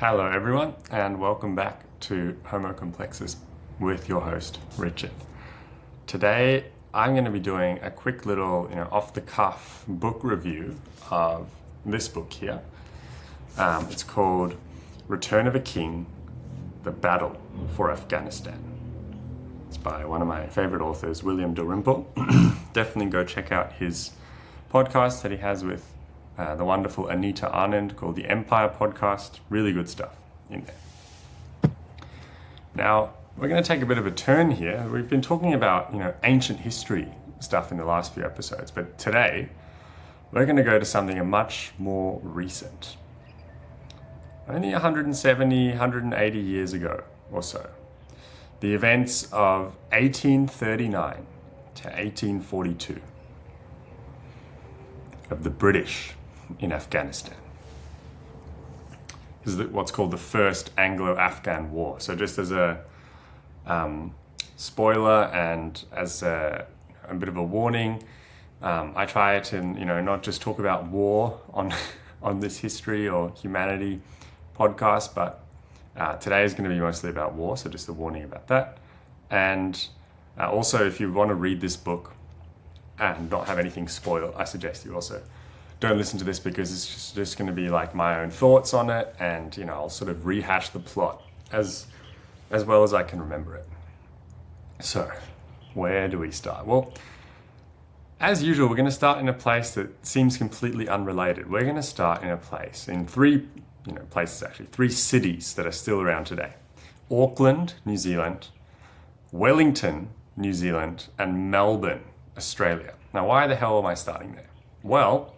Hello everyone and welcome back to Homo Complexus with your host Richard. Today I'm going to be doing a quick little off-the-cuff book review of this book here. It's called Return of a King, The Battle for Afghanistan. It's by one of my favorite authors, William Dalrymple. Definitely go check out his podcast that he has with the wonderful Anita Anand called the Empire Podcast. Really good stuff in there. Now, we're going to take a bit of a turn here. We've been talking about, ancient history stuff in the last few episodes, but today we're going to go to something much more recent. Only 170, 180 years ago or so. The events of 1839 to 1842 of the British in Afghanistan. This is what's called the First Anglo-Afghan War. So just as a spoiler and as a bit of a warning, I try to not just talk about war on this history or humanity podcast, but today is going to be mostly about war, so just a warning about that. And also, if you want to read this book and not have anything spoiled, I suggest you also don't listen to this, because it's just going to be like my own thoughts on it, and I'll sort of rehash the plot as well as I can remember it. So, where do we start? Well, as usual, we're going to start in a place that seems completely unrelated. We're going to start in three cities that are still around today: Auckland, New Zealand, Wellington, New Zealand, and Melbourne, Australia. Now, why the hell am I starting there? Well,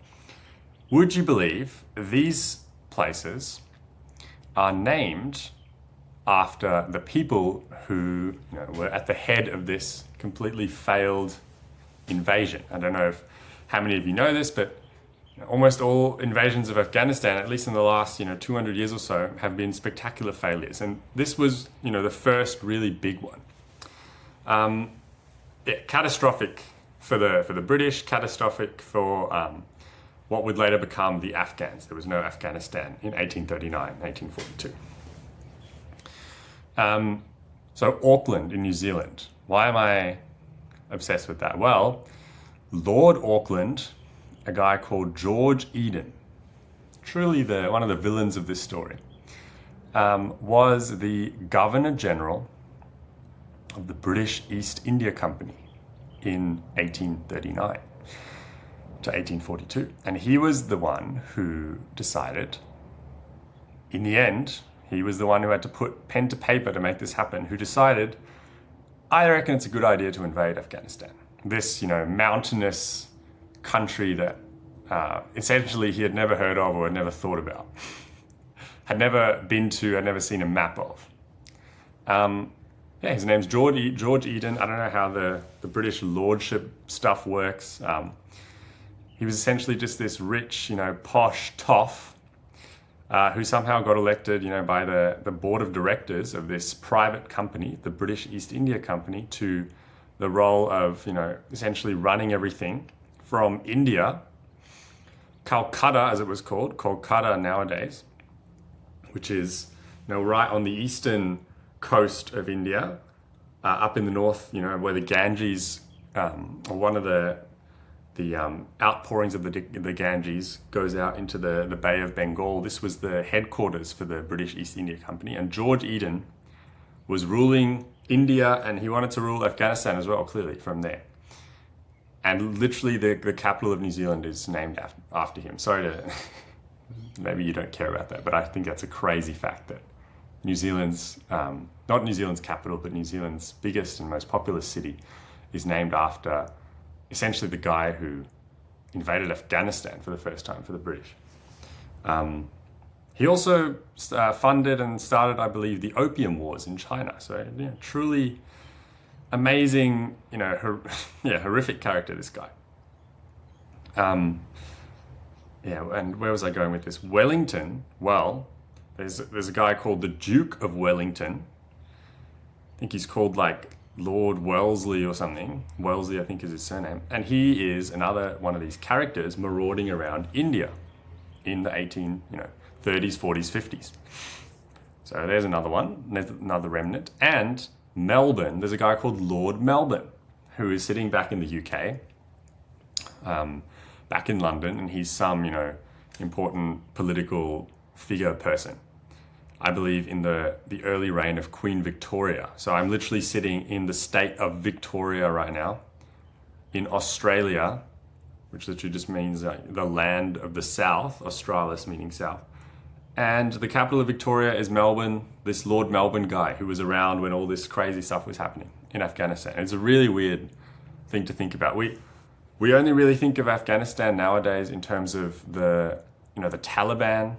would you believe these places are named after the people who were at the head of this completely failed invasion? I don't know how many of you know this, but almost all invasions of Afghanistan, at least in the last 200 years or so, have been spectacular failures. And this was the first really big one. Catastrophic for the British, catastrophic for what would later become the Afghans. There was no Afghanistan in 1839, 1842. So Auckland in New Zealand. Why am I obsessed with that? Well, Lord Auckland, a guy called George Eden, truly one of the villains of this story, was the Governor General of the British East India Company in 1839 to 1842. And he was the one who decided, in the end, he was the one who had to put pen to paper to make this happen, who decided, I reckon it's a good idea to invade Afghanistan. This, mountainous country that essentially he had never heard of or had never thought about, had never been to, had never seen a map of. His name's George Eden. I don't know how the British lordship stuff works. He was essentially just this rich, posh toff who somehow got elected, by the board of directors of this private company, the British East India Company, to the role of, essentially running everything from India, Calcutta as it was called, Kolkata nowadays, which is right on the eastern coast of India, up in the north, where the Ganges, or one of the outpourings of the Ganges goes out into the Bay of Bengal. This was the headquarters for the British East India Company, and George Eden was ruling India, and he wanted to rule Afghanistan as well, clearly, from there. And literally the capital of New Zealand is named after him. Sorry to, maybe you don't care about that, but I think that's a crazy fact that New Zealand's, not New Zealand's capital, but New Zealand's biggest and most populous city is named after essentially the guy who invaded Afghanistan for the first time for the British. He also funded and started, I believe, the Opium Wars in China. So, truly amazing, horrific character, this guy. And where was I going with this? Wellington, well, there's a guy called the Duke of Wellington. I think he's called Lord Wellesley or something. Wellesley, I think, is his surname. And he is another one of these characters marauding around India in the 30s, 40s, 50s. So there's another one, there's another remnant. And Melbourne, there's a guy called Lord Melbourne, who is sitting back in the UK, back in London, and he's some, important political figure person. I believe in the early reign of Queen Victoria. So I'm literally sitting in the state of Victoria right now, in Australia, which literally just means the land of the south, Australis meaning south. And the capital of Victoria is Melbourne, this Lord Melbourne guy who was around when all this crazy stuff was happening in Afghanistan. It's a really weird thing to think about. We only really think of Afghanistan nowadays in terms of the Taliban,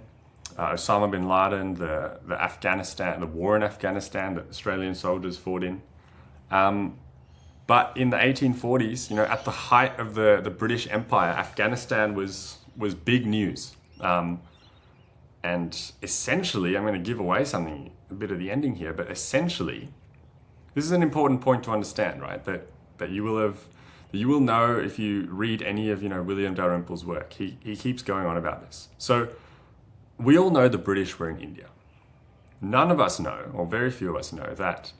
Osama bin Laden, the war in Afghanistan that Australian soldiers fought in. But in the 1840s, at the height of the British Empire, Afghanistan was big news. And essentially, I'm going to give away something, a bit of the ending here, but essentially, this is an important point to understand, right? That you will know if you read any of William Dalrymple's work. He keeps going on about this. So we all know the British were in India. None of us know, or very few of us know, that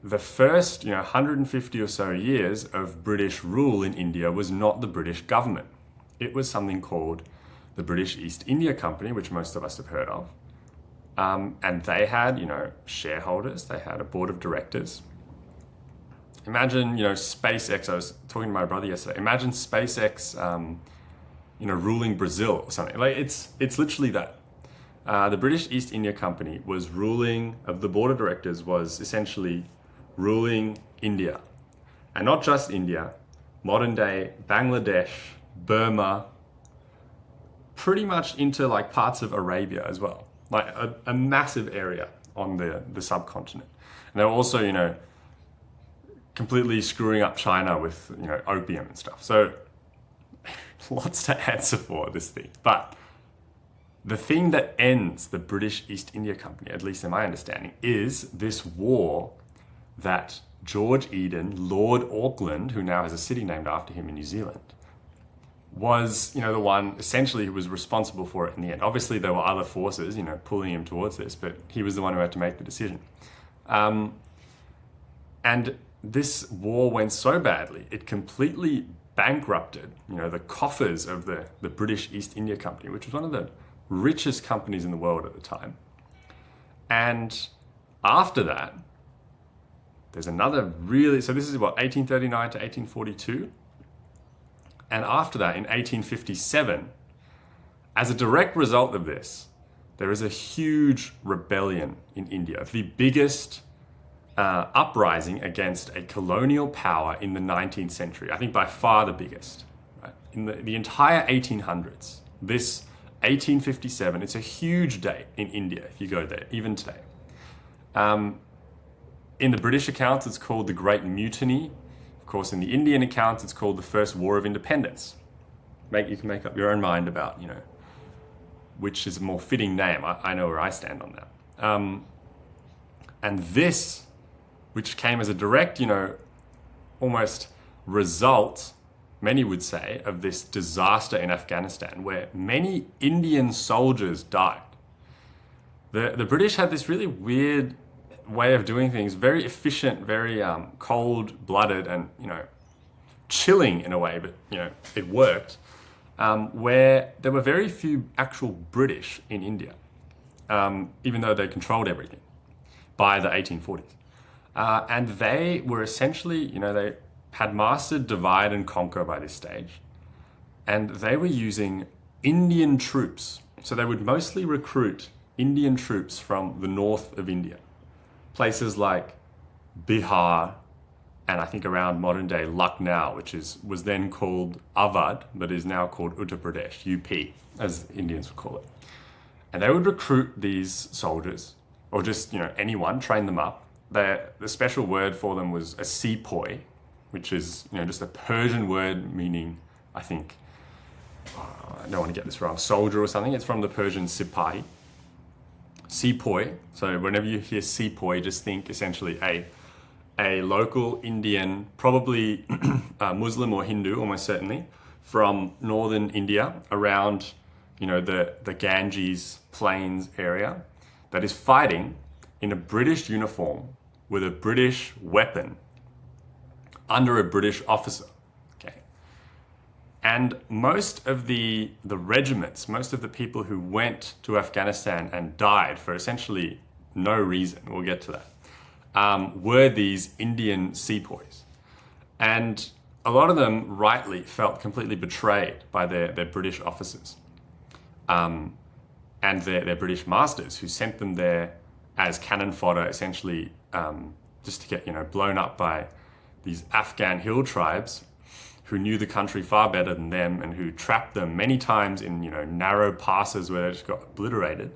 the first 150 or so years of British rule in India was not the British government. It was something called the British East India Company, which most of us have heard of. And they had, shareholders, they had a board of directors. Imagine, SpaceX, I was talking to my brother yesterday, imagine SpaceX, ruling Brazil or something. Like it's literally that. The British East India Company was ruling, the board of directors was essentially ruling India. And not just India, modern day Bangladesh, Burma, pretty much into like parts of Arabia as well. Like a massive area on the subcontinent. And they were also, completely screwing up China with, opium and stuff. So lots to answer for this thing. But the thing that ends the British East India Company, at least in my understanding, is this war that George Eden, Lord Auckland, who now has a city named after him in New Zealand, was, the one essentially who was responsible for it in the end. Obviously, there were other forces, pulling him towards this, but he was the one who had to make the decision. And this war went so badly, it completely bankrupted, the coffers of the British East India Company, which was one of the richest companies in the world at the time. And after that, there's another so this is 1839 to 1842. And after that, in 1857, as a direct result of this, there is a huge rebellion in India, the biggest uprising against a colonial power in the 19th century. I think by far the biggest. Right? In the entire 1800s, this 1857, it's a huge date in India if you go there, even today. In the British accounts, it's called the Great Mutiny. Of course, in the Indian accounts, it's called the First War of Independence. You can make up your own mind about, which is a more fitting name. I know where I stand on that. And this, which came as a direct, almost result, many would say, of this disaster in Afghanistan, where many Indian soldiers died. The British had this really weird way of doing things, very efficient, very cold-blooded and, chilling in a way, but, it worked, where there were very few actual British in India, even though they controlled everything by the 1840s. And they were essentially, they had mastered divide and conquer by this stage, and they were using Indian troops. So they would mostly recruit Indian troops from the north of India. Places like Bihar, and I think around modern day Lucknow, which was then called Awadh, but is now called Uttar Pradesh, UP, as Indians would call it. And they would recruit these soldiers, or just anyone, train them up. The special word for them was a sepoy, which is just a Persian word meaning, I think, I don't want to get this wrong, soldier or something. It's from the Persian sipahi. Sepoy. So whenever you hear sepoy, just think essentially a local Indian, probably Muslim or Hindu, almost certainly, from northern India around, the Ganges plains area, that is fighting in a British uniform with a British weapon under a British officer. Okay. And most of the regiments, most of the people who went to Afghanistan and died for essentially no reason, we'll get to that, were these Indian sepoys. And a lot of them rightly felt completely betrayed by their British officers and their British masters, who sent them there as cannon fodder, essentially just to get blown up by these Afghan hill tribes who knew the country far better than them and who trapped them many times in narrow passes where they just got obliterated.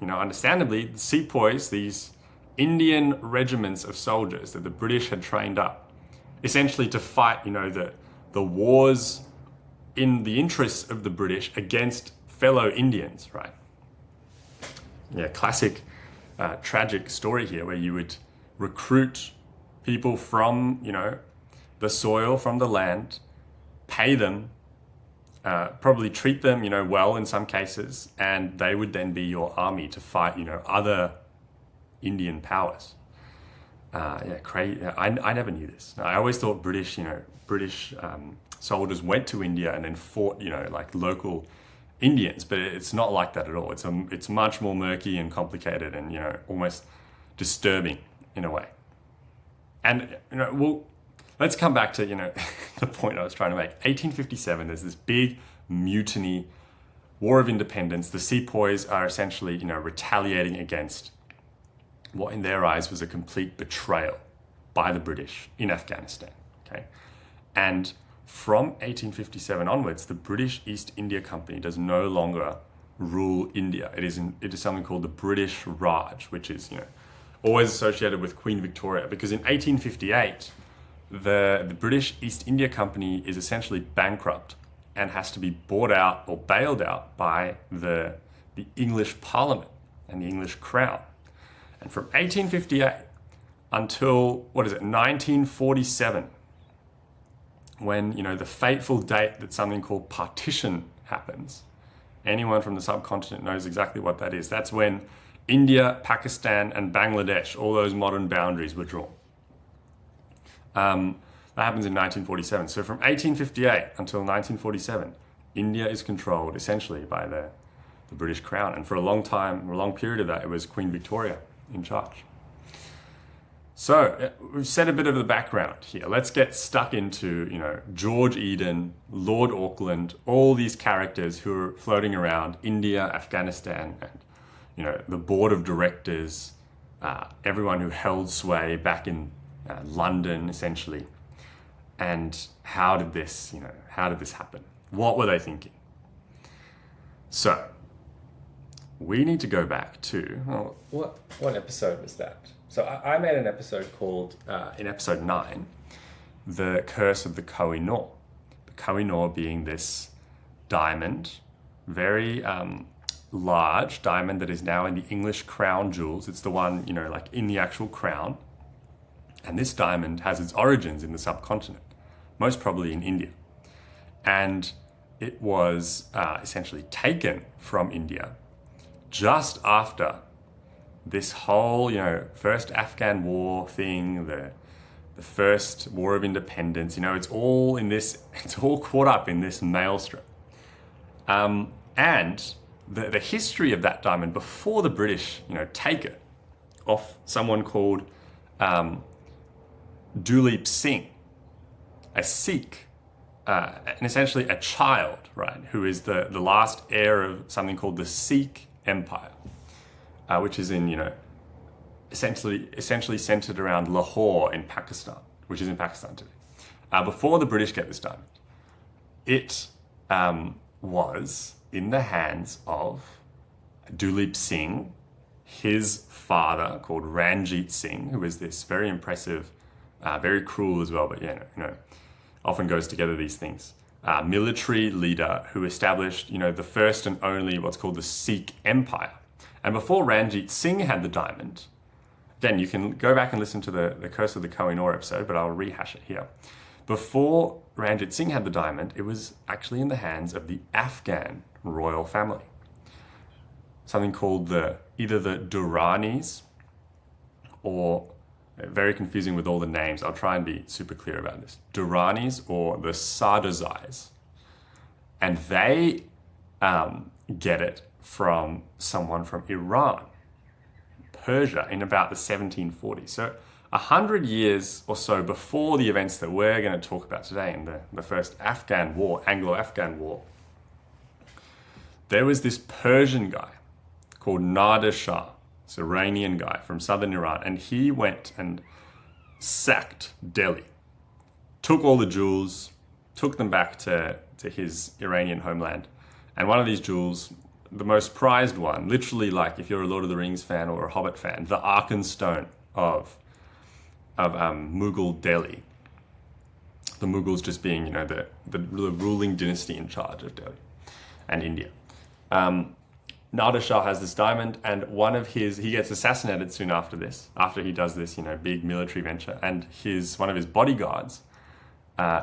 Understandably, the sepoys, these Indian regiments of soldiers that the British had trained up, essentially to fight, the wars in the interests of the British against fellow Indians, right? Yeah, classic tragic story here where you would recruit people from, the soil, from the land, pay them, probably treat them, well in some cases, and they would then be your army to fight, other Indian powers. Crazy. I never knew this. I always thought British soldiers went to India and then fought, like local Indians, but it's not like that at all. It's much more murky and complicated and, almost disturbing in a way. And, let's come back to, the point I was trying to make. 1857, there's this big mutiny, War of Independence. The sepoys are essentially, retaliating against what in their eyes was a complete betrayal by the British in Afghanistan, okay? And from 1857 onwards, the British East India Company does no longer rule India. It is something called the British Raj, which is, always associated with Queen Victoria, because in 1858, the British East India Company is essentially bankrupt and has to be bought out or bailed out by the English Parliament and the English Crown. And from 1858 until, 1947, when, the fateful date that something called partition happens, anyone from the subcontinent knows exactly what that is. That's when India, Pakistan, and Bangladesh, all those modern boundaries were drawn. That happens in 1947. So from 1858 until 1947, India is controlled essentially by the British Crown. And for a long period of that, it was Queen Victoria in charge. So we've set a bit of the background here. Let's get stuck into, George Eden, Lord Auckland, all these characters who are floating around India, Afghanistan, and, the board of directors, everyone who held sway back in London, essentially. And how did this happen? What were they thinking? So we need to go back to, what episode was that? So I made an episode called, in episode 9, The Curse of the Koh-i-Noor. The Koh-i-Noor being this diamond, very large diamond that is now in the English crown jewels. It's the one, like in the actual crown. And this diamond has its origins in the subcontinent, most probably in India. And it was essentially taken from India just after this whole, first Afghan war thing, the first War of Independence, it's all caught up in this maelstrom. And the history of that diamond before the British, take it off someone called Dalrymple Singh, a Sikh, and essentially a child, right, who is the last heir of something called the Sikh Empire, which is in, essentially centered around Lahore in Pakistan, which is in Pakistan today. Before the British get this diamond, it was in the hands of Dalrymple Singh, his father called Ranjit Singh, who was this very impressive, very cruel as well, but often goes together, these things. Military leader who established, the first and only what's called the Sikh Empire. And before Ranjit Singh had the diamond, again, you can go back and listen to the Curse of the Koh-i-Noor episode, but I'll rehash it here. Before Ranjit Singh had the diamond, it was actually in the hands of the Afghan royal family. something called either the Duranis, or very confusing with all the names. I'll try and be super clear about this. Duranis or the Sadozais. And they get it from someone from Iran, Persia, in about the 1740s. So 100 years or so before the events that we're going to talk about today in the first Afghan war, Anglo-Afghan war, there was this Persian guy called Nader Shah. It's an Iranian guy from southern Iran, and he went and sacked Delhi, took all the jewels, took them back to his Iranian homeland. And one of these jewels, the most prized one, literally, like if you're a Lord of the Rings fan or a Hobbit fan, the Arkenstone of Mughal Delhi. The Mughals just being, the ruling dynasty in charge of Delhi and India. Nader Shah has this diamond, and he gets assassinated soon after this, after he does this, big military venture, and one of his bodyguards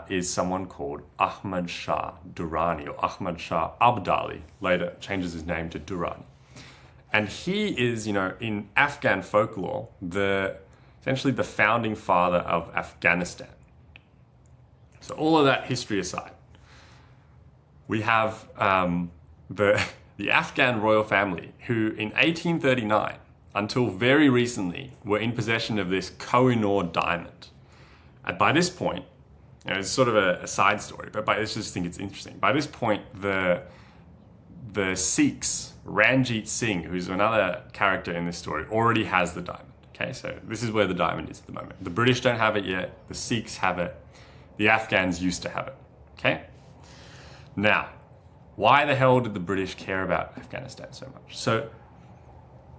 is someone called Ahmad Shah Durrani, or Ahmad Shah Abdali, later changes his name to Durrani. And he is, in Afghan folklore, essentially the founding father of Afghanistan. So all of that history aside, we have the Afghan royal family, who in 1839, until very recently, were in possession of this Koh-i-Noor diamond. And by this point, it's sort of a side story, but I just think it's interesting. By this point, the Sikhs, Ranjit Singh, who's another character in this story, already has the diamond. Okay, so this is where the diamond is at the moment. The British don't have it yet. The Sikhs have it. The Afghans used to have it. Okay? Now, why the hell did the British care about Afghanistan so much? So,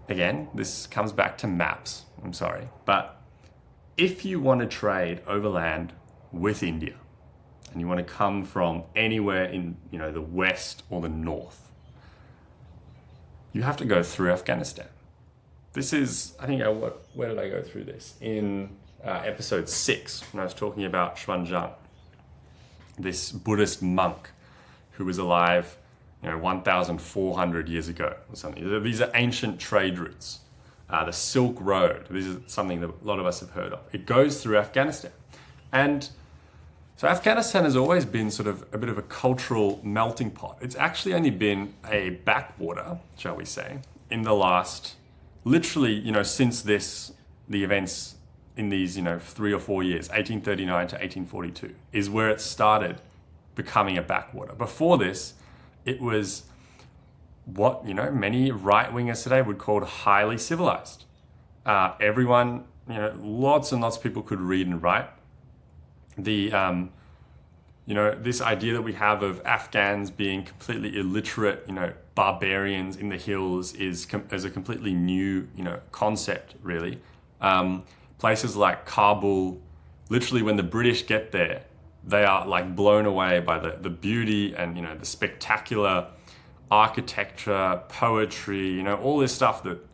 again, this comes back to maps. I'm sorry. But if you want to trade overland with India, and you want to come from anywhere in, the west or the north, you have to go through Afghanistan. This is, I think, where did I go through this? In episode 6, when I was talking about Xuanzang, this Buddhist monk who was alive, 1,400 years ago or something. These are ancient trade routes. The Silk Road, this is something that a lot of us have heard of. It goes through Afghanistan. And so Afghanistan has always been sort of a bit of a cultural melting pot. It's actually only been a backwater, shall we say, in the last, literally, since the events in these, 3 or 4 years, 1839 to 1842, is where it started becoming a backwater. Before this, it was what, many right-wingers today would call highly civilized. Everyone, lots and lots of people could read and write. This idea that we have of Afghans being completely illiterate, barbarians in the hills is a completely new, concept, really. Places like Kabul, literally when the British get there, they are like blown away by the beauty and, the spectacular architecture, poetry, all this stuff that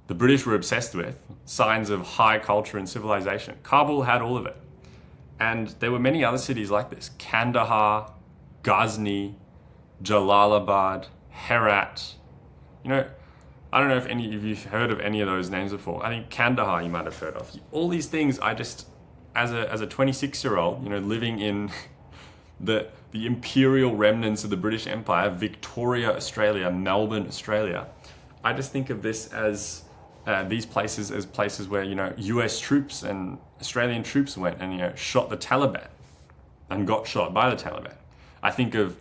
the British were obsessed with, signs of high culture and civilization. Kabul had all of it. And there were many other cities like this: Kandahar, Ghazni, Jalalabad, Herat. I don't know if any of you have heard of any of those names before. I think Kandahar you might have heard of. All these things, I just, as a 26-year-old, living in the imperial remnants of the British Empire, Victoria, Australia, Melbourne, Australia, I just think of this as these places as places where, US troops and Australian troops went and, shot the Taliban and got shot by the Taliban. I think of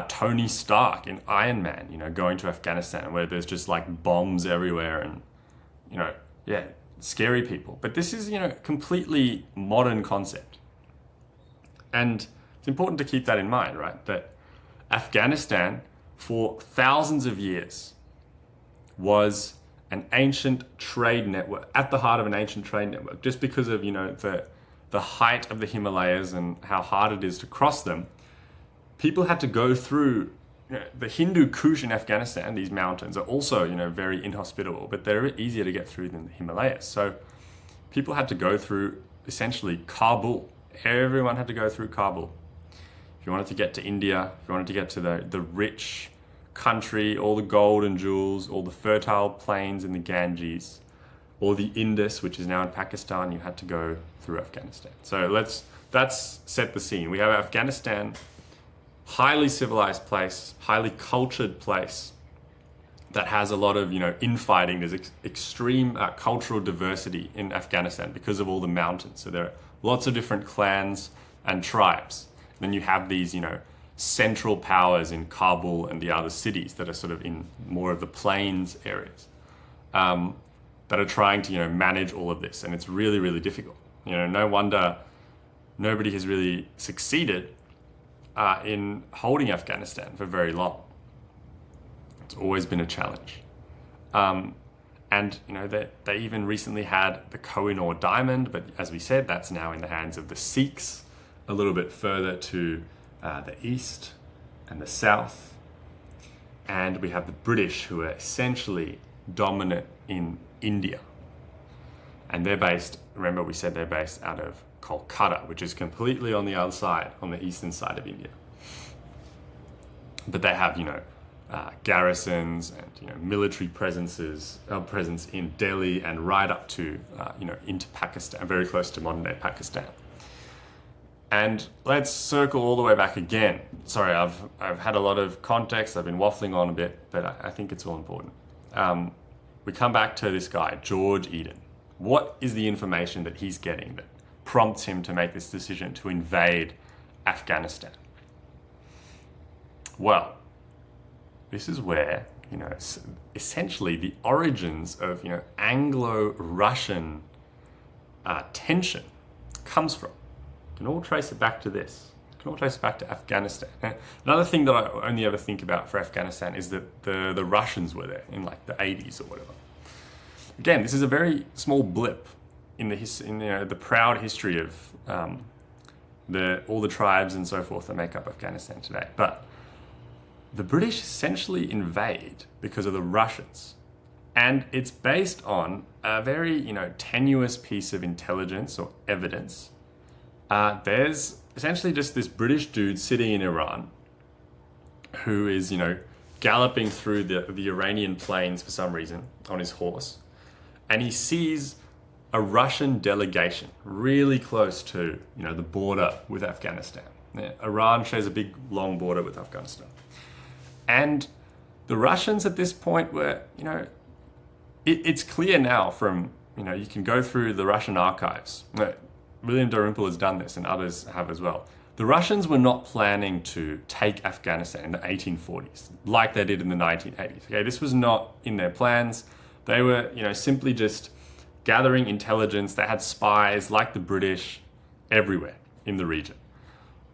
Tony Stark in Iron Man, going to Afghanistan where there's just like bombs everywhere and, scary people. But this is, completely modern concept. And it's important to keep that in mind, right? That Afghanistan, for thousands of years, was an ancient trade network, at the heart of an ancient trade network. Just because of, the height of the Himalayas and how hard it is to cross them, people had to go through, the Hindu Kush in Afghanistan. These mountains are also, very inhospitable, but they're easier to get through than the Himalayas. So people had to go through essentially Kabul. Everyone had to go through Kabul. If you wanted to get to India, if you wanted to get to the rich country, all the gold and jewels, all the fertile plains in the Ganges, or the Indus, which is now in Pakistan, you had to go through Afghanistan. So that's set the scene. We have Afghanistan, highly civilized place, highly cultured place that has a lot of, infighting. There's extreme cultural diversity in Afghanistan because of all the mountains. So there are lots of different clans and tribes. Then you have these, central powers in Kabul and the other cities that are sort of in more of the plains areas, that are trying to, manage all of this. And it's really, really difficult. No wonder nobody has really succeeded in holding Afghanistan for very long. It's always been a challenge. And they even recently had the Koh-i-Noor diamond, but as we said, that's now in the hands of the Sikhs, a little bit further to the east and the south. And we have the British, who are essentially dominant in India. And they're based, remember we said they're based out of Kolkata, which is completely on the other side, on the eastern side of India. But they have, garrisons and, military presence in Delhi and right up to, into Pakistan, very close to modern day Pakistan. And let's circle all the way back again. Sorry, I've had a lot of context. I've been waffling on a bit, but I think it's all important. We come back to this guy, George Eden. What is the information that he's getting that prompts him to make this decision to invade Afghanistan? Well, this is where, essentially the origins of, Anglo-Russian tension comes from. You can all trace it back to this. You can all trace it back to Afghanistan. Another thing that I only ever think about for Afghanistan is that the Russians were there in like the 80s or whatever. Again, this is a very small blip in the proud history of all the tribes and so forth that make up Afghanistan today. But the British essentially invade because of the Russians. And it's based on a very, tenuous piece of intelligence or evidence. There's essentially just this British dude sitting in Iran who is, galloping through the Iranian plains for some reason on his horse. And he sees a Russian delegation really close to, the border with Afghanistan. Yeah, Iran shares a big, long border with Afghanistan. And the Russians at this point were, it's clear now from, you can go through the Russian archives. William Dalrymple has done this and others have as well. The Russians were not planning to take Afghanistan in the 1840s like they did in the 1980s. Okay, this was not in their plans. They were, simply just gathering intelligence. They had spies like the British everywhere in the region.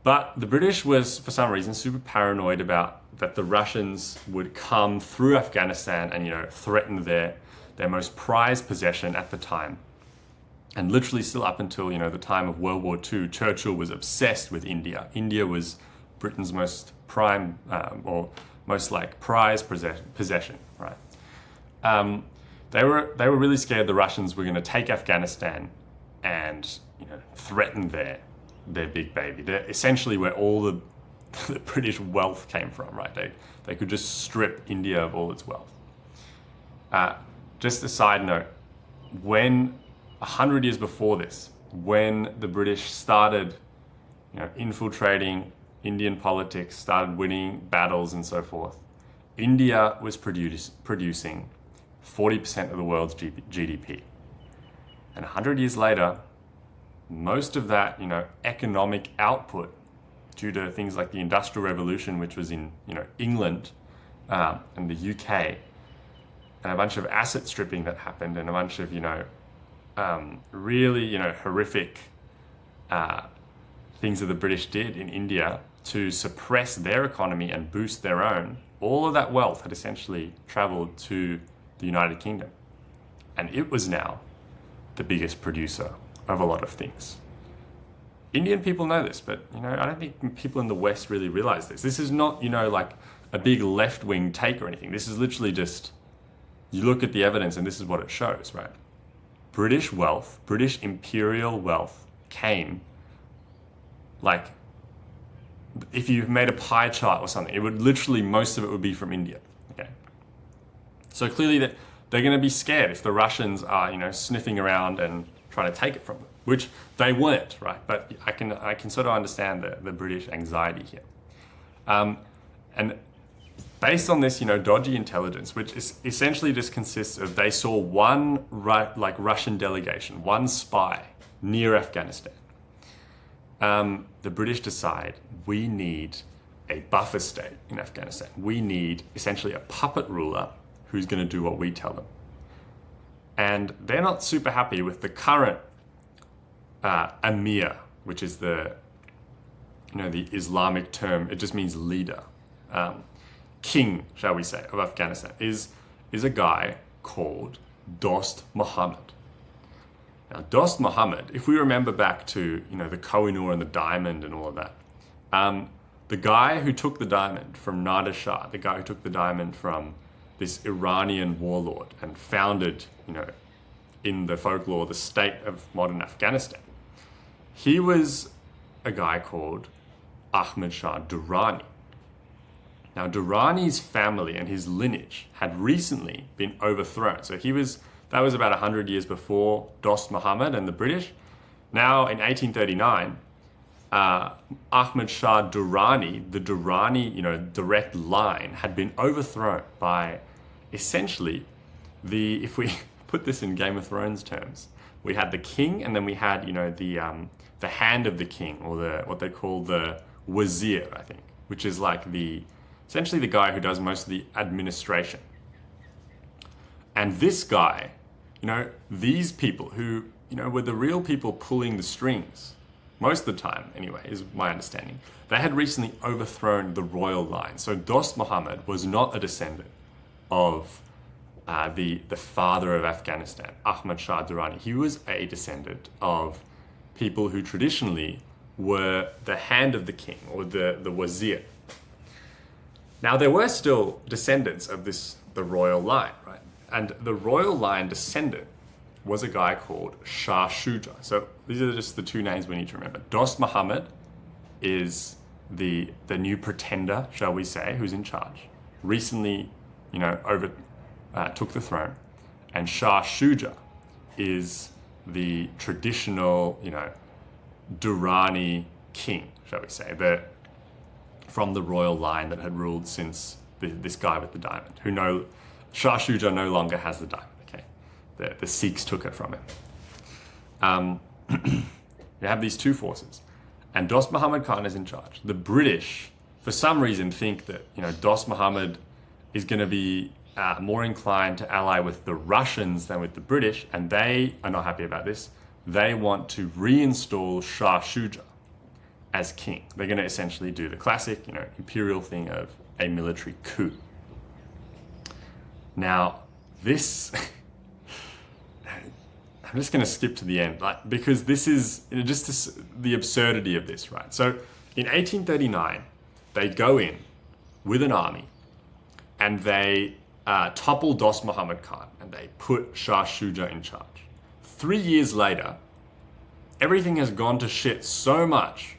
But the British was, for some reason, super paranoid about that the Russians would come through Afghanistan and, threaten their most prized possession at the time. And literally still up until, the time of World War II, Churchill was obsessed with India. India was Britain's most prime, or most prized possession, right? They were really scared the Russians were going to take Afghanistan and, threaten their big baby. They're essentially where all the British wealth came from, right? They could just strip India of all its wealth. Just a side note, when 100 years before this, when the British started, infiltrating Indian politics, started winning battles and so forth, India was producing 40% of the world's GDP. And 100 years later, most of that, economic output, due to things like the Industrial Revolution, which was in, England and the UK, and a bunch of asset stripping that happened, and a bunch of, really, horrific things that the British did in India to suppress their economy and boost their own, all of that wealth had essentially traveled to the United Kingdom. And it was now the biggest producer of a lot of things. Indian people know this, but, I don't think people in the West really realize this. This is not, like a big left-wing take or anything. This is literally just, you look at the evidence and this is what it shows, right? British wealth, British imperial wealth came if you made a pie chart or something, it would literally, most of it would be from India. Okay. So clearly that they're going to be scared if the Russians are, sniffing around and trying to take it from them, which they weren't, right? But I can sort of understand the British anxiety here. And based on this, dodgy intelligence, which is essentially just consists of, they saw one Russian delegation, one spy near Afghanistan. The British decide we need a buffer state in Afghanistan. We need essentially a puppet ruler who's going to do what we tell them. And they're not super happy with the current Amir, which is the Islamic term. It just means leader. King, shall we say, of Afghanistan is a guy called Dost Muhammad. Now, Dost Muhammad, if we remember back to the Koh-i-Noor and the diamond and all of that, the guy who took the diamond from Nader Shah, the guy who took the diamond from this Iranian warlord and founded, in the folklore, the state of modern Afghanistan, he was a guy called Ahmad Shah Durrani. Now, Durrani's family and his lineage had recently been overthrown. So that was about 100 years before Dost Muhammad and the British. Now, in 1839, Ahmad Shah Durrani, the Durrani, direct line, had been overthrown by essentially if we put this in Game of Thrones terms, we had the king, and then we had, the hand of the king, or what they call the wazir, I think, which is like essentially the guy who does most of the administration. And this guy, these people who, were the real people pulling the strings, most of the time anyway, is my understanding, they had recently overthrown the royal line. So Dost Muhammad was not a descendant of the father of Afghanistan, Ahmad Shah Durrani. He was a descendant of people who traditionally were the hand of the king, or the wazir. Now, there were still descendants of the royal line, right? And the royal line descendant was a guy called Shah Shuja. So these are just the two names we need to remember. Dost Muhammad is the new pretender, shall we say, who's in charge. Recently, took the throne. And Shah Shuja is the traditional, Durrani king, shall we say, from the royal line that had ruled since this guy with the diamond, Shah Shuja no longer has the diamond, okay? The Sikhs took it from him. You have these two forces, and Dost Muhammad Khan is in charge. The British, for some reason, think that, Dost Muhammad is going to be more inclined to ally with the Russians than with the British, and they are not happy about this. They want to reinstall Shah Shuja as king. They're going to essentially do the classic, imperial thing of a military coup. Now, this, I'm just going to skip to the end, because this is the absurdity of this, right? So in 1839, they go in with an army, and they topple Dost Muhammad Khan, and they put Shah Shuja in charge. 3 years later, everything has gone to shit so much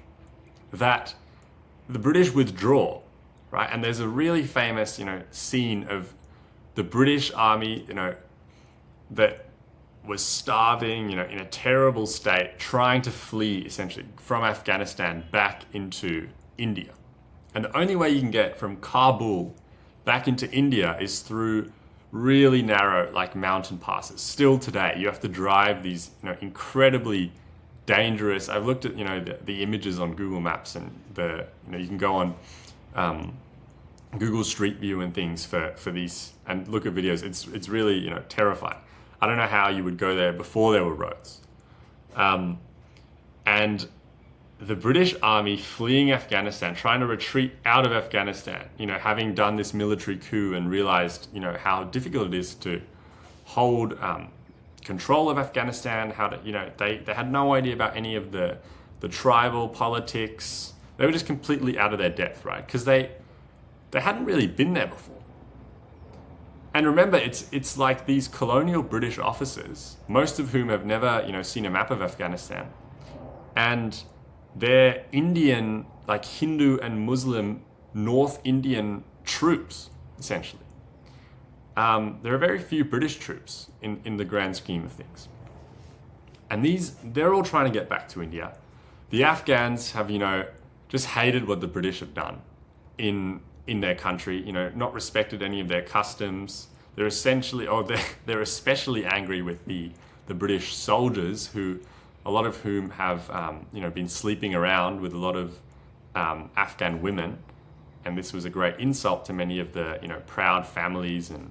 that the British withdraw, right? And there's a really famous, scene of the British army, that was starving, in a terrible state, trying to flee essentially from Afghanistan back into India. And the only way you can get from Kabul back into India is through really narrow, mountain passes. Still today, you have to drive these, incredibly dangerous. I've looked at, the images on Google Maps, and you can go on Google Street View and things for these, and look at videos. It's really, terrifying. I don't know how you would go there before there were roads. And the British army fleeing Afghanistan, trying to retreat out of Afghanistan, having done this military coup and realized, how difficult it is to hold control of Afghanistan, they had no idea about any of the tribal politics. They were just completely out of their depth, right? Because they hadn't really been there before. And remember, it's like these colonial British officers, most of whom have never, seen a map of Afghanistan. And they're Indian, like Hindu and Muslim North Indian troops, essentially. There are very few British troops in the grand scheme of things. And they're all trying to get back to India. The Afghans have, just hated what the British have done in their country, not respected any of their customs. They're essentially, they're especially angry with the British soldiers, a lot of whom have, been sleeping around with a lot of Afghan women. And this was a great insult to many of the, proud families and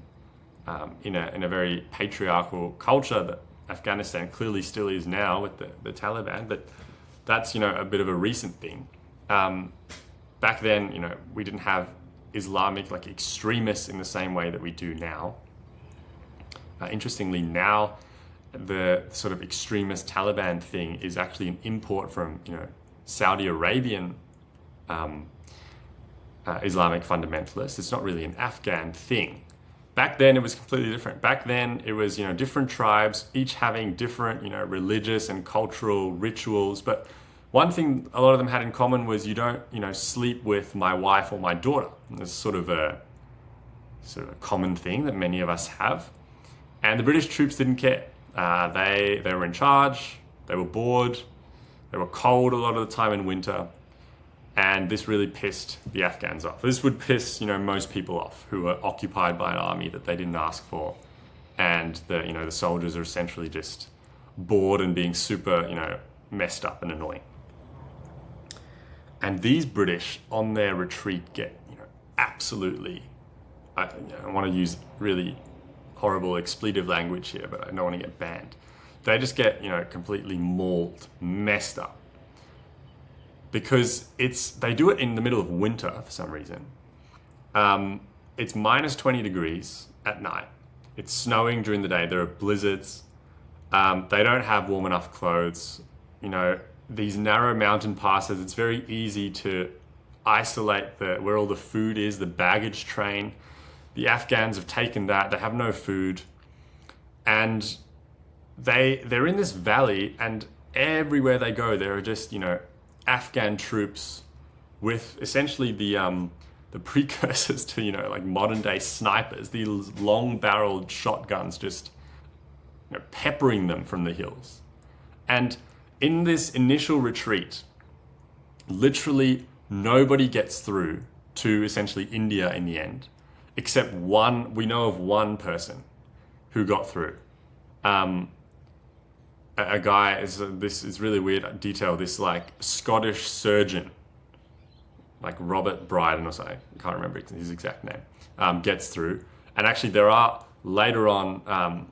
in a very patriarchal culture that Afghanistan clearly still is now with the Taliban. But that's, a bit of a recent thing. Back then, we didn't have Islamic extremists in the same way that we do now. Interestingly, now the sort of extremist Taliban thing is actually an import from Saudi Arabian Islamic fundamentalists. It's not really an Afghan thing. Back then it was completely different. Back then it was different tribes, each having different religious and cultural rituals. But one thing a lot of them had in common was you don't sleep with my wife or my daughter. It's sort of a common thing that many of us have. And the British troops didn't care. They were in charge. They were bored. They were cold a lot of the time in winter. And this really pissed the Afghans off. This would piss, most people off who were occupied by an army that they didn't ask for. And the soldiers are essentially just bored and being super, messed up and annoying. And these British on their retreat get, absolutely, I want to use really horrible expletive language here, but I don't want to get banned. They just get, completely mauled, messed up. Because they do it in the middle of winter for some reason. It's minus 20 degrees at night. It's snowing during the day. There are blizzards. They don't have warm enough clothes. These narrow mountain passes, it's very easy to isolate where all the food is, the baggage train. The Afghans have taken that. They have no food. And they're in this valley, and everywhere they go, there are just, Afghan troops with essentially the precursors to modern day snipers, these long barreled shotguns just peppering them from the hills. And in this initial retreat, literally nobody gets through to essentially India in the end, except we know of one person who got through. A guy, this is really weird detail, this Scottish surgeon, Robert Bryden or something, I can't remember his exact name, gets through. And actually there are, later on,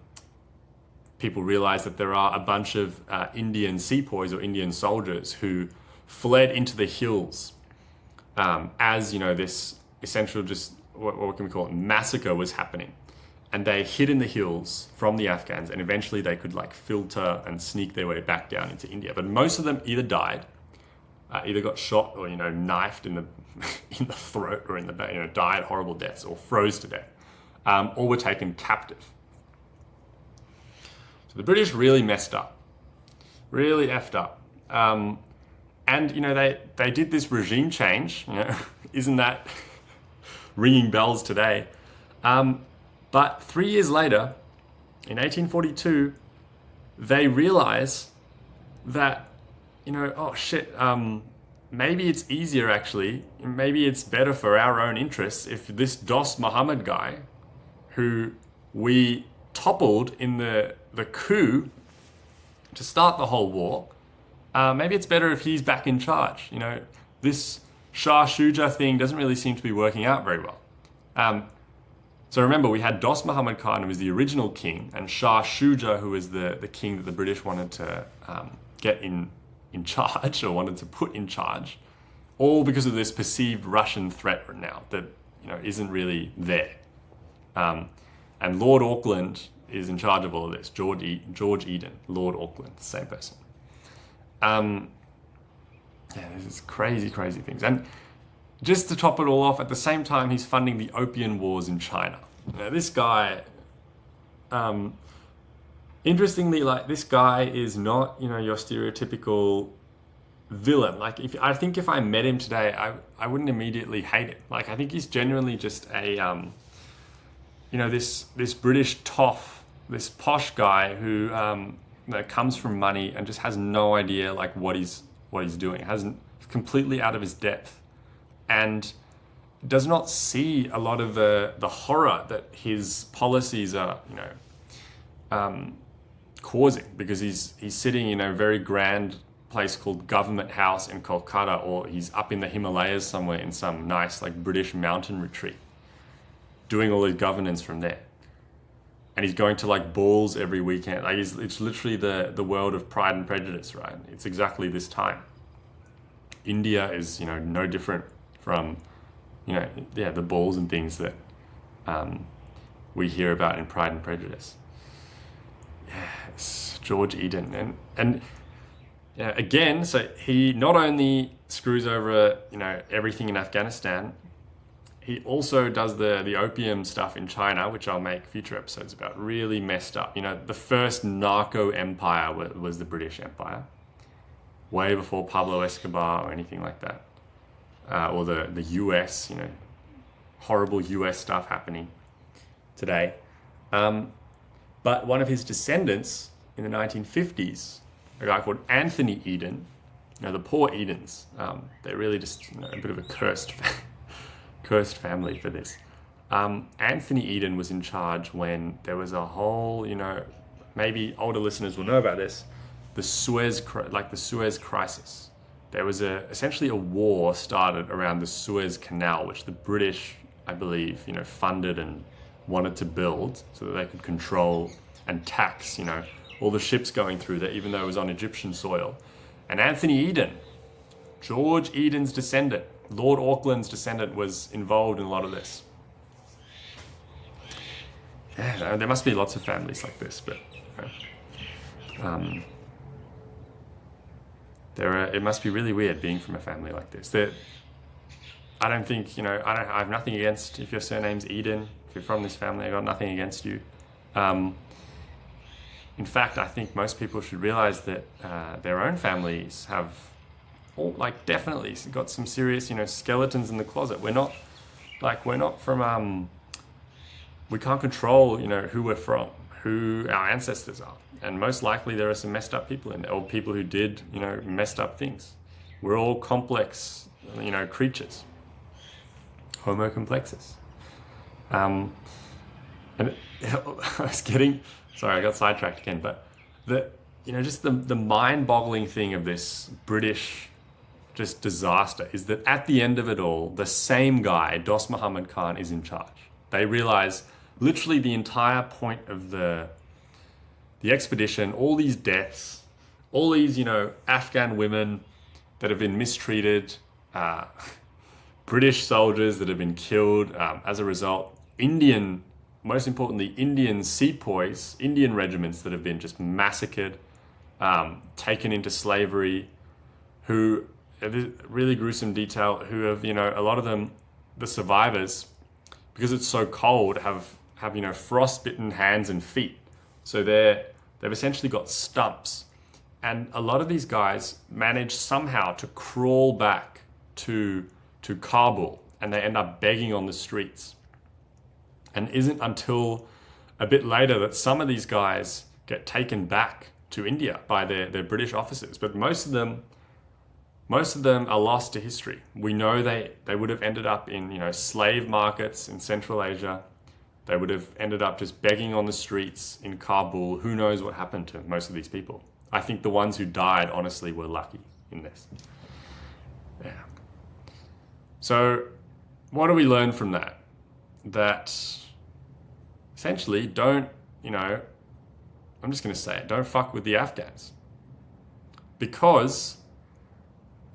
people realize that there are a bunch of Indian sepoys or Indian soldiers who fled into the hills as, this essential just, what can we call it, massacre was happening. And they hid in the hills from the Afghans, and eventually they could filter and sneak their way back down into India. But most of them either died, either got shot or knifed in the in the throat or in the back, died horrible deaths or froze to death, or were taken captive. So the British really messed up, really effed up, and they did this regime change. Isn't that ringing bells today? But 3 years later, in 1842, they realize that, maybe it's easier actually, maybe it's better for our own interests if this Dost Muhammad guy, who we toppled in the coup to start the whole war, maybe it's better if he's back in charge. This Shah Shuja thing doesn't really seem to be working out very well. So remember, we had Dost Muhammad Khan, who was the original king, and Shah Shuja, who was the king that the British wanted to get in charge, or wanted to put in charge, all because of this perceived Russian threat now that isn't really there. And Lord Auckland is in charge of all of this. George Eden, Lord Auckland, same person. This is crazy, crazy things. And just to top it all off, at the same time, he's funding the Opium Wars in China. Now, this guy, interestingly, this guy is not, your stereotypical villain. Like if I met him today, I wouldn't immediately hate him. Like I think he's genuinely just a this British toff, this posh guy who that comes from money and just has no idea like what he's doing. He's completely out of his depth, and does not see a lot of the horror that his policies are causing, because he's sitting in a very grand place called Government House in Kolkata, or he's up in the Himalayas somewhere in some nice like British mountain retreat, doing all his governance from there. And he's going to like balls every weekend. Like it's literally the world of Pride and Prejudice, right? It's exactly this time. India is no different from the balls and things that we hear about in Pride and Prejudice. Yes, George Eden, and again, so he not only screws over everything in Afghanistan, he also does the opium stuff in China, which I'll make future episodes about. Really messed up. The first narco empire was the British Empire, way before Pablo Escobar or anything like that, or the US. Horrible US stuff happening today. But one of his descendants in the 1950s, a guy called Anthony Eden, the poor Edens, they're really just a bit of a cursed family for this. Anthony Eden was in charge when there was a whole, maybe older listeners will know about this, the Suez Crisis. There was essentially a war started around the Suez Canal, which the British, I believe, funded and wanted to build so that they could control and tax, all the ships going through there, even though it was on Egyptian soil. And Anthony Eden, George Eden's descendant, Lord Auckland's descendant, was involved in a lot of this. Yeah, there must be lots of families like this, but it must be really weird being from a family like this. I don't think, I have nothing against if your surname's Eden. If you're from this family, I got nothing against you. In fact, I think most people should realize that their own families have definitely got some serious, skeletons in the closet. We're not from, we can't control, who we're from, who our ancestors are. And most likely there are some messed up people in there, or people who did, messed up things. We're all complex, creatures. Homo complexus. And I was sorry, I got sidetracked again, but just the mind-boggling thing of this British just disaster is that at the end of it all, the same guy, Dost Muhammad Khan, is in charge. They realize literally the entire point of the expedition, all these deaths, all these, Afghan women that have been mistreated, British soldiers that have been killed as a result, most importantly, Indian sepoys, Indian regiments that have been just massacred, taken into slavery, who, really gruesome detail, who have, a lot of them, the survivors, because it's so cold, have frostbitten hands and feet. So they've essentially got stumps. And a lot of these guys manage somehow to crawl back to Kabul, and they end up begging on the streets. And isn't until a bit later that some of these guys get taken back to India by their British officers. But most of them are lost to history. We know they would have ended up in slave markets in Central Asia. They would have ended up just begging on the streets in Kabul. Who knows what happened to most of these people? I think the ones who died, honestly, were lucky in this. Yeah. So what do we learn from that? That essentially I'm just going to say it, don't fuck with the Afghans. Because,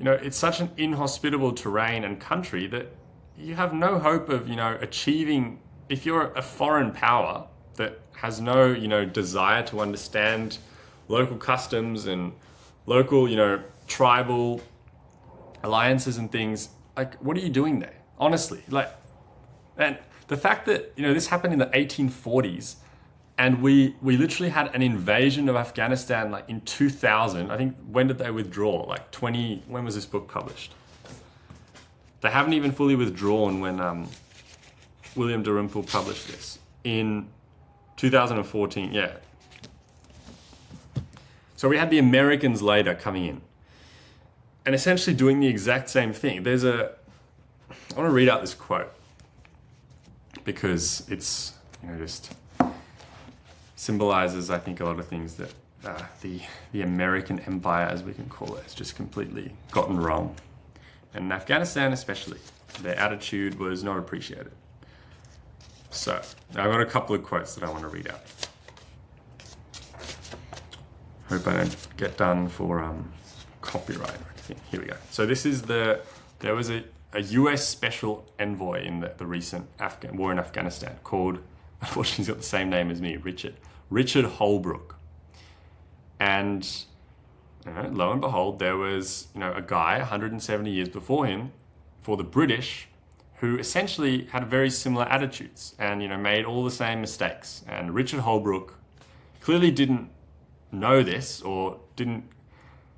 it's such an inhospitable terrain and country that you have no hope of, achieving, if you're a foreign power that has no, desire to understand local customs and local, tribal alliances and things, like, what are you doing there? Honestly, and the fact that, this happened in the 1840s, And we literally had an invasion of Afghanistan like in 2000. I think, when did they withdraw? Like when was this book published? They haven't even fully withdrawn when William Dalrymple published this in 2014. Yeah. So we had the Americans later coming in and essentially doing the exact same thing. I want to read out this quote because it's, just symbolizes, I think, a lot of things that the American empire, as we can call it, has just completely gotten wrong. And in Afghanistan especially, their attitude was not appreciated. So, I've got a couple of quotes that I want to read out. Hope I don't get done for copyright or anything. Here we go. So this is there was a US special envoy in the recent war in Afghanistan called, unfortunately he's got the same name as me, Richard Holbrooke. And lo and behold, there was a guy 170 years before him for the British who essentially had very similar attitudes and made all the same mistakes. And Richard Holbrooke clearly didn't know this or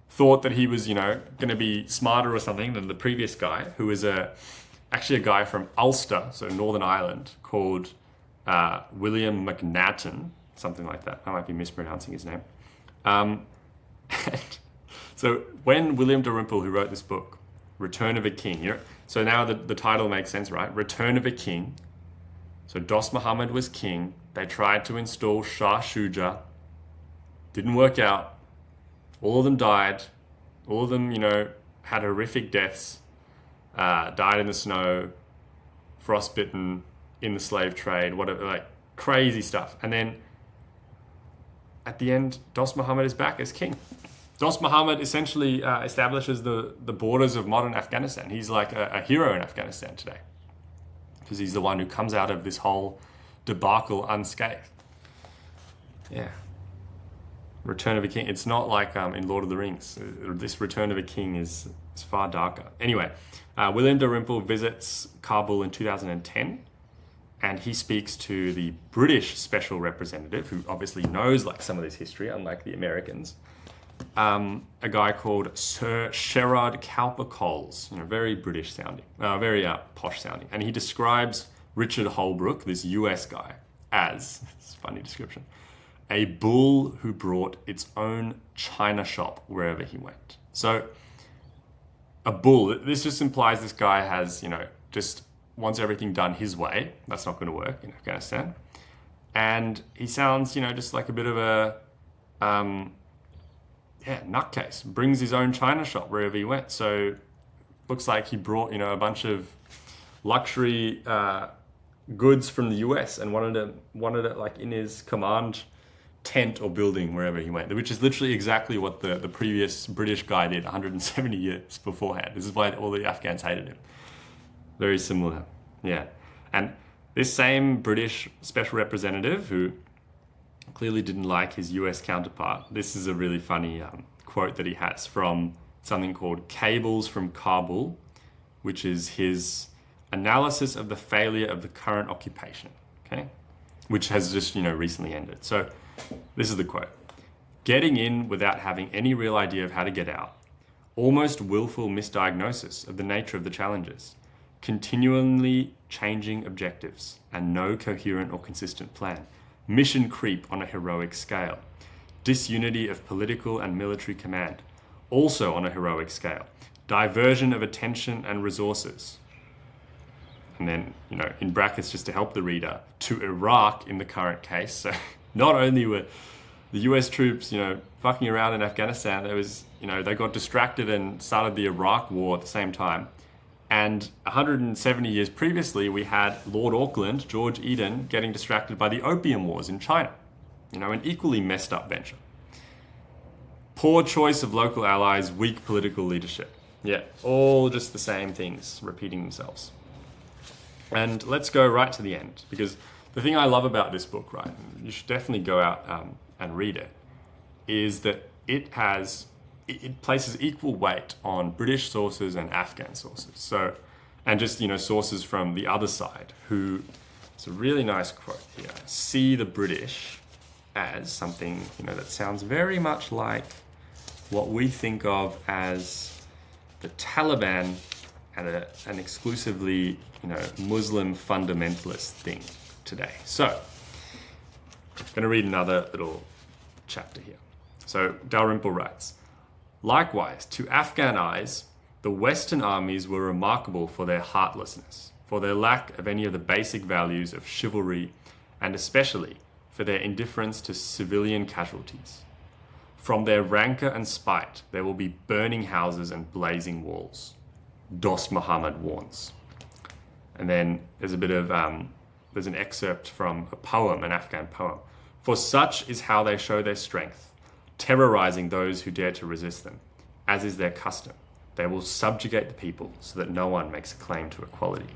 thought that he was going to be smarter or something than the previous guy, who was actually a guy from Ulster, so Northern Ireland, called William McNaughton, something like that. I might be mispronouncing his name. So when William Dalrymple, who wrote this book, Return of a King, so now the title makes sense, right? Return of a King. So Dost Muhammad was king. They tried to install Shah Shuja. Didn't work out. All of them died. All of them, had horrific deaths. Died in the snow, frostbitten, in the slave trade, whatever, like crazy stuff. And then at the end, Dost Muhammad is back as king. Dost Muhammad essentially establishes the borders of modern Afghanistan. He's like a hero in Afghanistan today because he's the one who comes out of this whole debacle unscathed. Yeah. Return of a King. It's not like in Lord of the Rings. This Return of a King is far darker. Anyway, William Dalrymple visits Kabul in 2010. And he speaks to the British special representative, who obviously knows like some of this history, unlike the Americans. A guy called Sir Sherard Cowper-Coles, very British sounding, very posh sounding. And he describes Richard Holbrooke, this US guy, as, it's a funny description, a bull who brought its own china shop wherever he went. So a bull, this just implies this guy has, just wants everything done his way. That's not going to work in Afghanistan. And he sounds, just like a bit of a, nutcase. Brings his own china shop wherever he went. So looks like he brought, a bunch of luxury goods from the US and wanted it like in his command tent or building wherever he went, which is literally exactly what the previous British guy did 170 years beforehand. This is why all the Afghans hated him. Very similar, yeah. And this same British special representative, who clearly didn't like his US counterpart, this is a really funny quote that he has from something called Cables from Kabul, which is his analysis of the failure of the current occupation, okay? Which has just, recently ended. So this is the quote. Getting in without having any real idea of how to get out. Almost willful misdiagnosis of the nature of the challenges. Continually changing objectives and no coherent or consistent plan. Mission creep on a heroic scale. Disunity of political and military command, also on a heroic scale. Diversion of attention and resources. And then, in brackets, just to help the reader, to Iraq in the current case. So not only were the US troops, fucking around in Afghanistan, there was, they got distracted and started the Iraq war at the same time. And 170 years previously, we had Lord Auckland, George Eden, getting distracted by the Opium Wars in China. An equally messed up venture. Poor choice of local allies, weak political leadership. Yeah, all just the same things repeating themselves. And let's go right to the end, because the thing I love about this book, right, and you should definitely go out and read it, is that it places equal weight on British sources and Afghan sources. So, and just, sources from the other side who, it's a really nice quote here. See the British as something, that sounds very much like what we think of as the Taliban and an exclusively, Muslim fundamentalist thing today. So, I'm going to read another little chapter here. So, Dalrymple writes, likewise, to Afghan eyes, the Western armies were remarkable for their heartlessness, for their lack of any of the basic values of chivalry, and especially for their indifference to civilian casualties. From their rancor and spite, there will be burning houses and blazing walls. Dost Muhammad warns. And then there's a bit of, there's an excerpt from a poem, an Afghan poem. For such is how they show their strength, terrorizing those who dare to resist them, as is their custom. They will subjugate the people so that no one makes a claim to equality.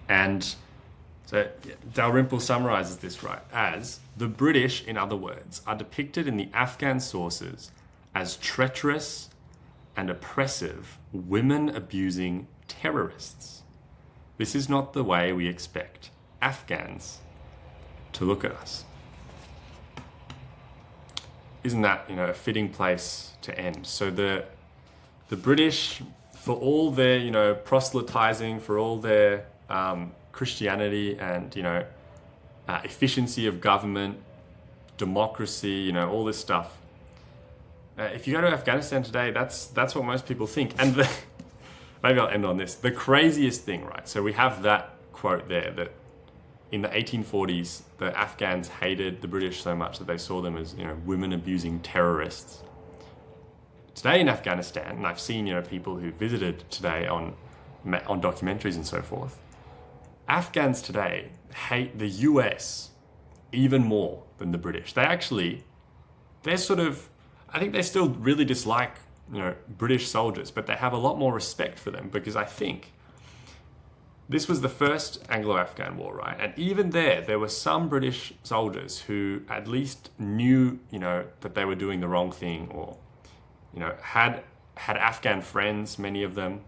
And so Dalrymple summarizes this right as the British, in other words, are depicted in the Afghan sources as treacherous and oppressive, women-abusing terrorists. This is not the way we expect Afghans to look at us. Isn't that, a fitting place to end? So the British, for all their, proselytizing, for all their Christianity and, efficiency of government, democracy, all this stuff. If you go to Afghanistan today, that's what most people think. And maybe I'll end on this. The craziest thing, right? So we have that quote there that in the 1840s, the Afghans hated the British so much that they saw them as, women-abusing terrorists. Today in Afghanistan, and I've seen, people who visited today on documentaries and so forth, Afghans today hate the US even more than the British. I think they still really dislike, British soldiers, but they have a lot more respect for them because I think this was the first Anglo-Afghan war, right? And even there were some British soldiers who at least knew, that they were doing the wrong thing or, had Afghan friends, many of them,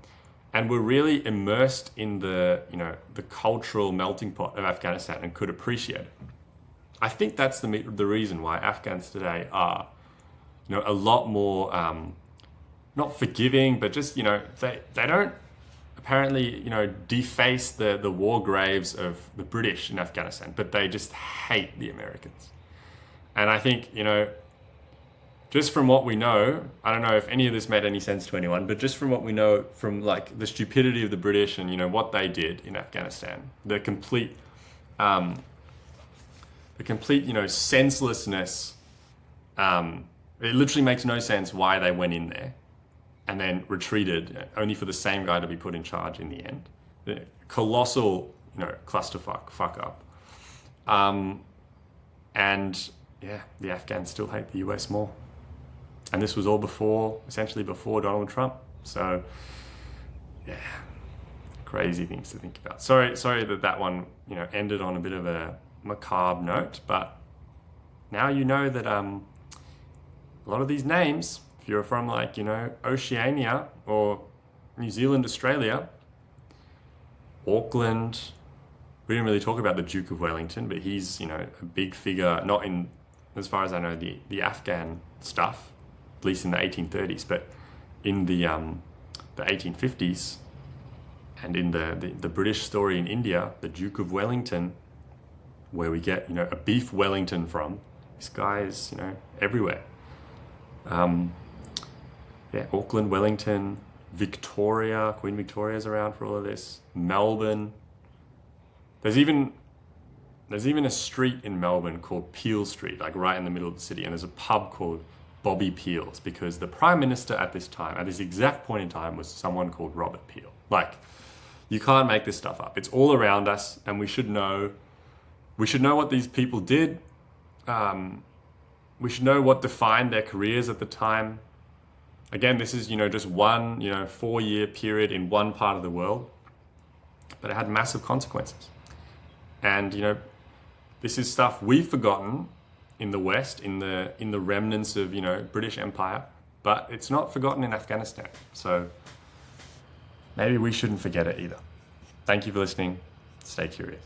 and were really immersed in the cultural melting pot of Afghanistan and could appreciate it. I think that's the reason why Afghans today are, a lot more, not forgiving, but just, they don't apparently, deface the war graves of the British in Afghanistan, but they just hate the Americans. And I think, just from what we know, I don't know if any of this made any sense to anyone, but just from what we know from like the stupidity of the British and, what they did in Afghanistan, the complete, senselessness, it literally makes no sense why they went in there and then retreated only for the same guy to be put in charge in the end. The colossal, clusterfuck, fuck up. And yeah, the Afghans still hate the US more. And this was all essentially before Donald Trump. So yeah, crazy things to think about. Sorry that one, ended on a bit of a macabre note, but now you know that a lot of these names, if you're from like, Oceania or New Zealand, Australia, Auckland, we didn't really talk about the Duke of Wellington, but he's, a big figure, not in, as far as I know, the Afghan stuff, at least in the 1830s, but in the 1850s and in the British story in India, the Duke of Wellington, where we get, a beef Wellington from, this guy is, everywhere. Auckland, Wellington, Victoria, Queen Victoria's around for all of this. Melbourne. There's even a street in Melbourne called Peel Street, like right in the middle of the city, and there's a pub called Bobby Peel's because the Prime Minister at this exact point in time, was someone called Robert Peel. Like, you can't make this stuff up. It's all around us, and we should know what these people did. We should know what defined their careers at the time. Again, this is, just one, 4-year period in one part of the world, but it had massive consequences. And, this is stuff we've forgotten in the West, in the remnants of, British Empire, but it's not forgotten in Afghanistan. So maybe we shouldn't forget it either. Thank you for listening. Stay curious.